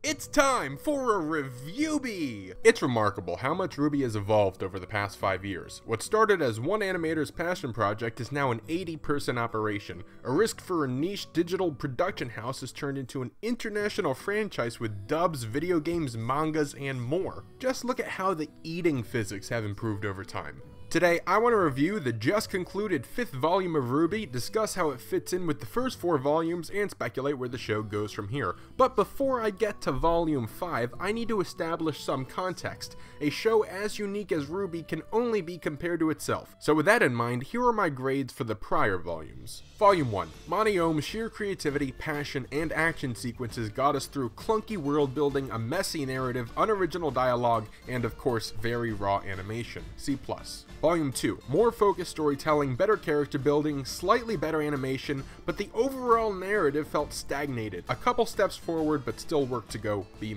It's time for a RWBY! It's remarkable how much RWBY has evolved over the past 5 years. What started as one animator's passion project is now an 80-person operation. A risk for a niche digital production house has turned into an international franchise with dubs, video games, mangas, and more. Just look at how the eating physics have improved over time. Today, I want to review the just concluded 5th volume of RWBY, discuss how it fits in with the first 4 volumes, and speculate where the show goes from here. But before I get to volume 5, I need to establish some context. A show as unique as RWBY can only be compared to itself. So with that in mind, here are my grades for the prior volumes. Volume 1. Monty Ohm's sheer creativity, passion, and action sequences got us through clunky world building, a messy narrative, unoriginal dialogue, and of course, very raw animation. C+. Volume 2. More focused storytelling, better character building, slightly better animation, but the overall narrative felt stagnated. A couple steps forward, but still work to go. B-.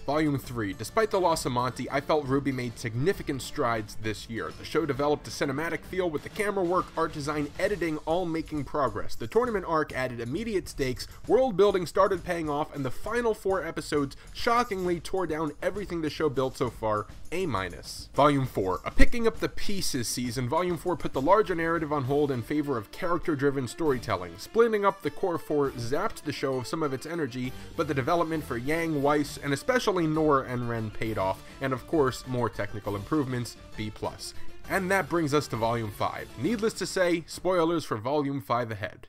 Volume 3. Despite the loss of Monty, I felt RWBY made significant strides this year. The show developed a cinematic feel with the camera work, art design, editing all making progress. The tournament arc added immediate stakes, world building started paying off, and the final 4 episodes shockingly tore down everything the show built so far. A-. Volume 4. A picking up the pieces season, Volume 4 put the larger narrative on hold in favor of character-driven storytelling. Splitting up the core 4 zapped the show of some of its energy, but the development for Yang, Weiss, and especially Nora and Ren paid off, and of course, more technical improvements. B+. And that brings us to Volume 5. Needless to say, spoilers for Volume 5 ahead.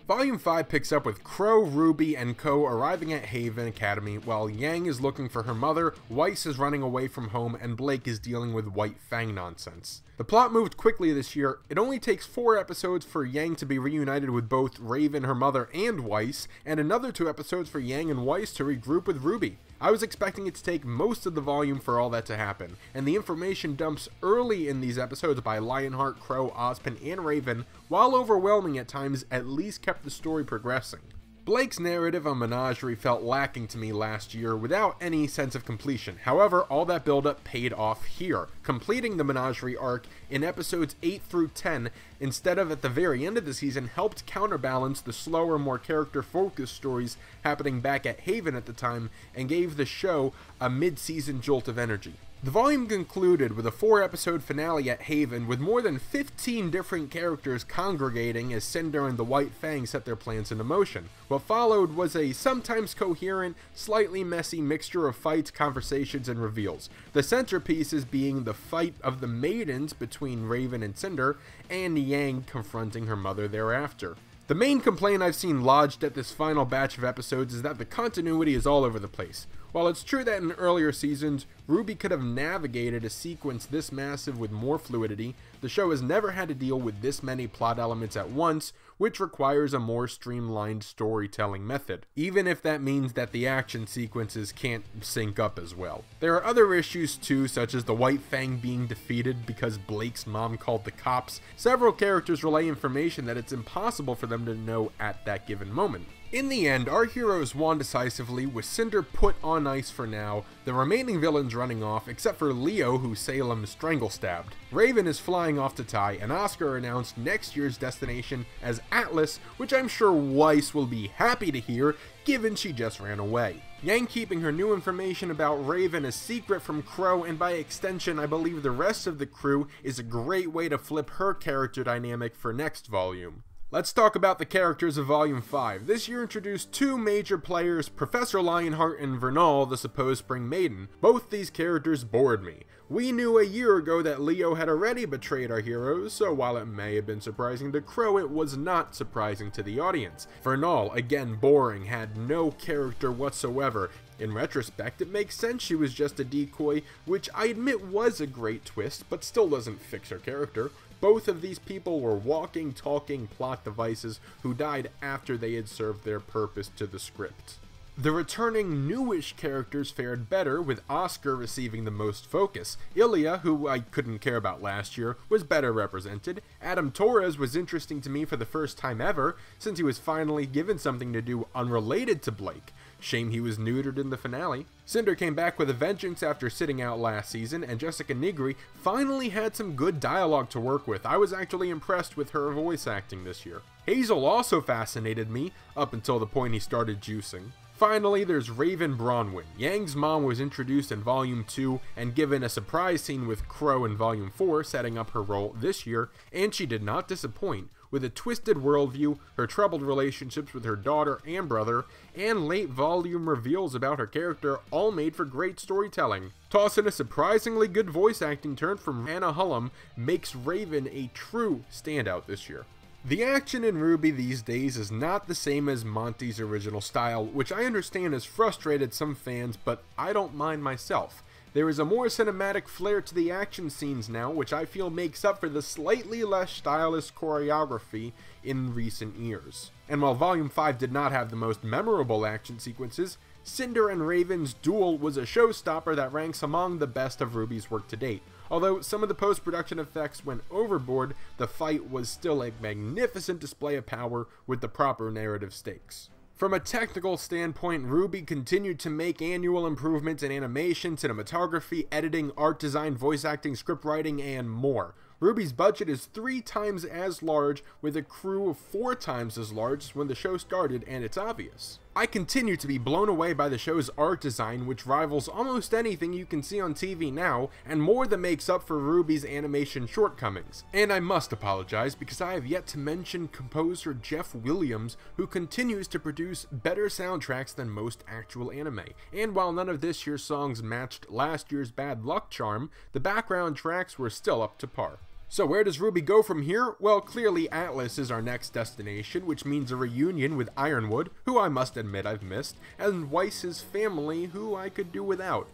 Volume 5 picks up with Crow, RWBY, and co. arriving at Haven Academy while Yang is looking for her mother, Weiss is running away from home, and Blake is dealing with White Fang nonsense. The plot moved quickly this year. It only takes 4 episodes for Yang to be reunited with both Raven, her mother, and Weiss, and another 2 episodes for Yang and Weiss to regroup with RWBY. I was expecting it to take most of the volume for all that to happen, and the information dumps early in these episodes by Lionheart, Crow, Ozpin, and Raven, while overwhelming at times, at least kept the story progressing. Blake's narrative on Menagerie felt lacking to me last year without any sense of completion. However, all that build-up paid off here, completing the Menagerie arc in episodes 8 through 10 instead of at the very end of the season helped counterbalance the slower, more character-focused stories happening back at Haven at the time and gave the show a mid-season jolt of energy. The volume concluded with a 4-episode finale at Haven with more than 15 different characters congregating as Cinder and the White Fang set their plans into motion. What followed was a sometimes coherent, slightly messy mixture of fights, conversations, and reveals. The centerpieces being the fight of the maidens between Raven and Cinder, and Yang confronting her mother thereafter. The main complaint I've seen lodged at this final batch of episodes is that the continuity is all over the place. While it's true that in earlier seasons, RWBY could have navigated a sequence this massive with more fluidity, the show has never had to deal with this many plot elements at once, which requires a more streamlined storytelling method, even if that means that the action sequences can't sync up as well. There are other issues too, such as the White Fang being defeated because Blake's mom called the cops. Several characters relay information that it's impossible for them to know at that given moment. In the end, our heroes won decisively, with Cinder put on ice for now, the remaining villains running off, except for Leo, who Salem strangle-stabbed. Raven is flying off to Tai, and Oscar announced next year's destination as Atlas, which I'm sure Weiss will be happy to hear, given she just ran away. Yang keeping her new information about Raven a secret from Crow, and by extension I believe the rest of the crew, is a great way to flip her character dynamic for next volume. Let's talk about the characters of Volume 5. This year introduced 2 major players, Professor Lionheart and Vernal, the supposed Spring Maiden. Both these characters bored me. We knew a year ago that Leo had already betrayed our heroes, so while it may have been surprising to Crow, it was not surprising to the audience. Vernal, again boring, had no character whatsoever. In retrospect, it makes sense she was just a decoy, which I admit was a great twist, but still doesn't fix her character. Both of these people were walking, talking plot devices who died after they had served their purpose to the script. The returning newish characters fared better, with Oscar receiving the most focus. Ilya, who I couldn't care about last year, was better represented. Adam Torres was interesting to me for the first time ever, since he was finally given something to do unrelated to Blake. Shame he was neutered in the finale. Cinder came back with a vengeance after sitting out last season, and Jessica Nigri finally had some good dialogue to work with. I was actually impressed with her voice acting this year. Hazel also fascinated me, up until the point he started juicing. Finally, there's Raven Bronwyn. Yang's mom was introduced in Volume 2 and given a surprise scene with Crow in Volume 4, setting up her role this year, and she did not disappoint. With a twisted worldview, her troubled relationships with her daughter and brother, and late volume reveals about her character, all made for great storytelling. Toss in a surprisingly good voice acting turn from Hannah Hullum makes Raven a true standout this year. The action in RWBY these days is not the same as Monty's original style, which I understand has frustrated some fans, but I don't mind myself. There is a more cinematic flair to the action scenes now, which I feel makes up for the slightly less stylish choreography in recent years. And while Volume 5 did not have the most memorable action sequences, Cinder and Raven's duel was a showstopper that ranks among the best of RWBY's work to date. Although some of the post-production effects went overboard, the fight was still a magnificent display of power with the proper narrative stakes. From a technical standpoint, RWBY continued to make annual improvements in animation, cinematography, editing, art design, voice acting, script writing, and more. RWBY's budget is 3 times as large, with a crew of 4 times as large as when the show started, and it's obvious. I continue to be blown away by the show's art design, which rivals almost anything you can see on TV now, and more than makes up for RWBY's animation shortcomings. And I must apologize, because I have yet to mention composer Jeff Williams, who continues to produce better soundtracks than most actual anime. And while none of this year's songs matched last year's Bad Luck charm, the background tracks were still up to par. So where does RWBY go from here? Well, clearly Atlas is our next destination, which means a reunion with Ironwood, who I must admit I've missed, and Weiss's family, who I could do without.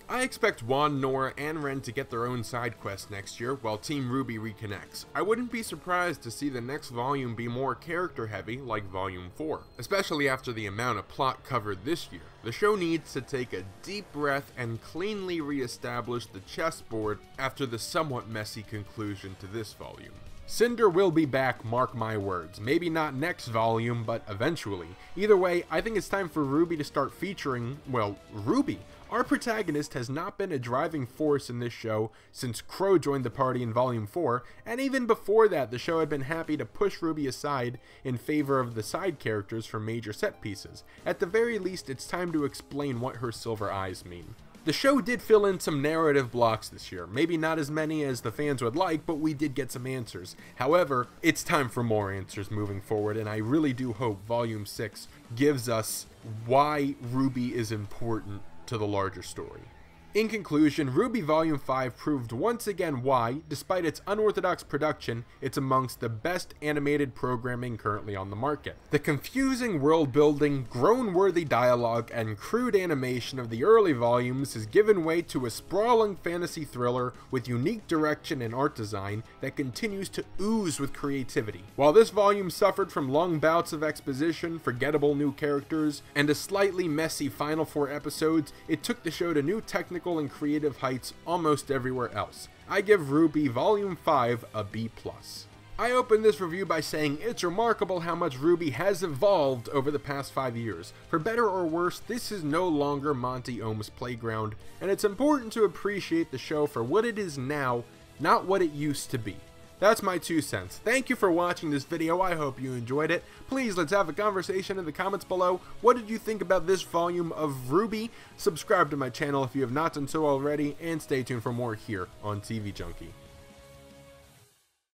I expect Juan, Nora, and Ren to get their own side quests next year, while Team RWBY reconnects. I wouldn't be surprised to see the next volume be more character-heavy, like Volume 4, especially after the amount of plot covered this year. The show needs to take a deep breath and cleanly re-establish the chessboard after the somewhat messy conclusion to this volume. Cinder will be back, mark my words. Maybe not next volume, but eventually. Either way, I think it's time for RWBY to start featuring, well, RWBY. Our protagonist has not been a driving force in this show since Crow joined the party in Volume 4, and even before that, the show had been happy to push RWBY aside in favor of the side characters for major set pieces. At the very least, it's time to explain what her silver eyes mean. The show did fill in some narrative blocks this year, maybe not as many as the fans would like, but we did get some answers. However, it's time for more answers moving forward, and I really do hope Volume 6 gives us why RWBY is important to the larger story. In conclusion, RWBY Volume 5 proved once again why, despite its unorthodox production, it's amongst the best animated programming currently on the market. The confusing world building, groan-worthy dialogue, and crude animation of the early volumes has given way to a sprawling fantasy thriller with unique direction and art design that continues to ooze with creativity. While this volume suffered from long bouts of exposition, forgettable new characters, and a slightly messy final 4 episodes, it took the show to new technical and creative heights almost everywhere else. I give RWBY Volume 5 a B+. I opened this review by saying it's remarkable how much RWBY has evolved over the past 5 years. For better or worse, this is no longer Monty Ohm's playground, and it's important to appreciate the show for what it is now, not what it used to be. That's my 2 cents. Thank you for watching this video. I hope you enjoyed it. Please, let's have a conversation in the comments below. What did you think about this volume of RWBY? Subscribe to my channel if you have not done so already, and stay tuned for more here on TV Junkie.